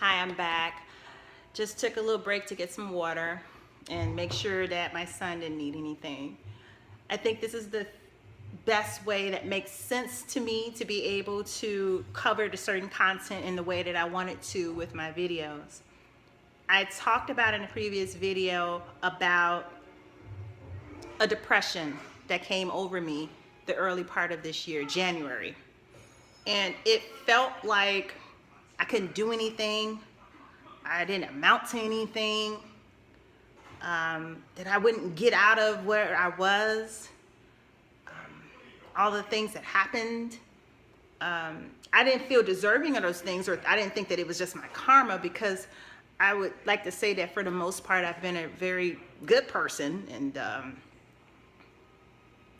Hi, I'm back. Just took a little break to get some water and make sure that my son didn't need anything. I think this is the best way that makes sense to me to be able to cover the certain content in the way that I wanted to with my videos. I talked about in a previous video about a depression that came over me the early part of this year, January. And it felt like I couldn't do anything. I didn't amount to anything. That I wouldn't get out of where I was. All the things that happened. I didn't feel deserving of those things, or I didn't think that it was just my karma, because I would like to say that for the most part, I've been a very good person and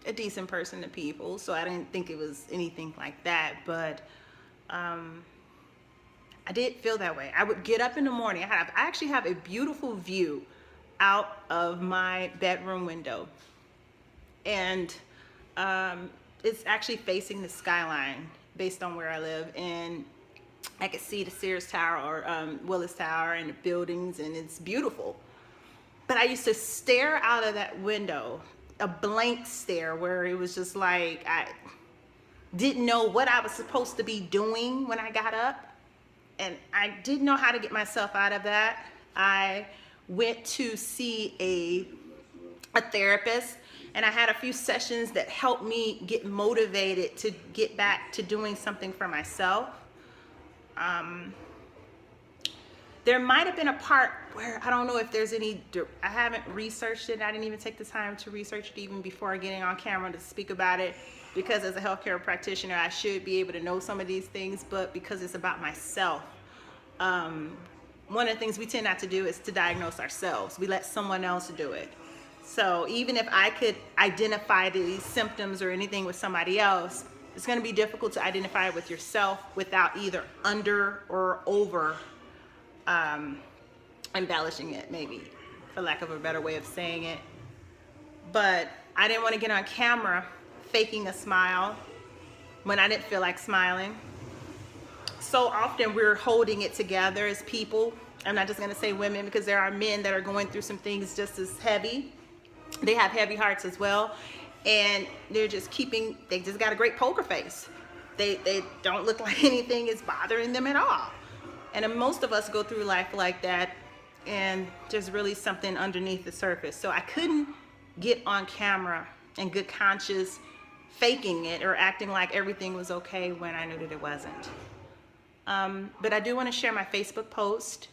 a decent person to people. So I didn't think it was anything like that. But I did feel that way. I would get up in the morning. I actually have a beautiful view out of my bedroom window. And it's actually facing the skyline based on where I live. And I could see the Sears Tower or Willis Tower and the buildings, and it's beautiful. But I used to stare out of that window, a blank stare, where it was just like I didn't know what I was supposed to be doing when I got up. And I didn't know how to get myself out of that. I went to see a therapist, and I had a few sessions that helped me get motivated to get back to doing something for myself. There might have been a part where I don't know if there's any, I haven't researched it. I didn't even take the time to research it even before getting on camera to speak about it, because as a healthcare practitioner, I should be able to know some of these things, but because it's about myself, one of the things we tend not to do is to diagnose ourselves. We let someone else do it. So even if I could identify these symptoms or anything with somebody else, it's going to be difficult to identify it with yourself without either under or over embellishing it, maybe, for lack of a better way of saying it. But I didn't want to get on camera faking a smile when I didn't feel like smiling. So often we're holding it together as people. I'm not just going to say women, because there are men that are going through some things just as heavy. They have heavy hearts as well, and they're just they just got a great poker face. They don't look like anything is bothering them at all. And most of us go through life like that, and there's really something underneath the surface. So I couldn't get on camera in good conscience faking it or acting like everything was okay when I knew that it wasn't. But I do want to share my Facebook post,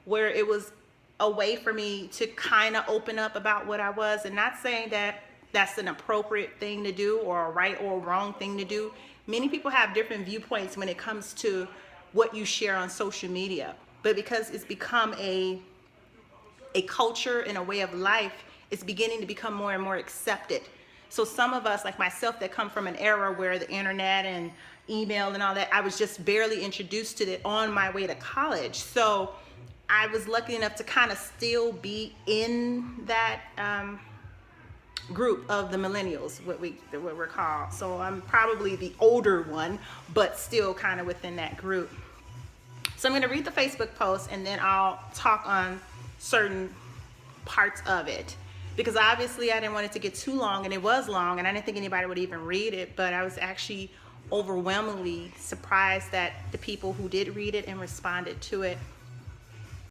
where it was a way for me to kind of open up about what I was, and not saying that that's an appropriate thing to do or a right or wrong thing to do. Many people have different viewpoints when it comes to what you share on social media, but because it's become a culture and a way of life, it's beginning to become more and more accepted. So some of us, like myself, that come from an era where the internet and email and all that, I was just barely introduced to it on my way to college. So I was lucky enough to kind of still be in that group of the millennials, what we're called. So I'm probably the older one, but still kind of within that group. So I'm going to read the Facebook post, and then I'll talk on certain parts of it, because obviously I didn't want it to get too long, and it was long, and I didn't think anybody would even read it. But I was actually overwhelmingly surprised that the people who did read it and responded to it.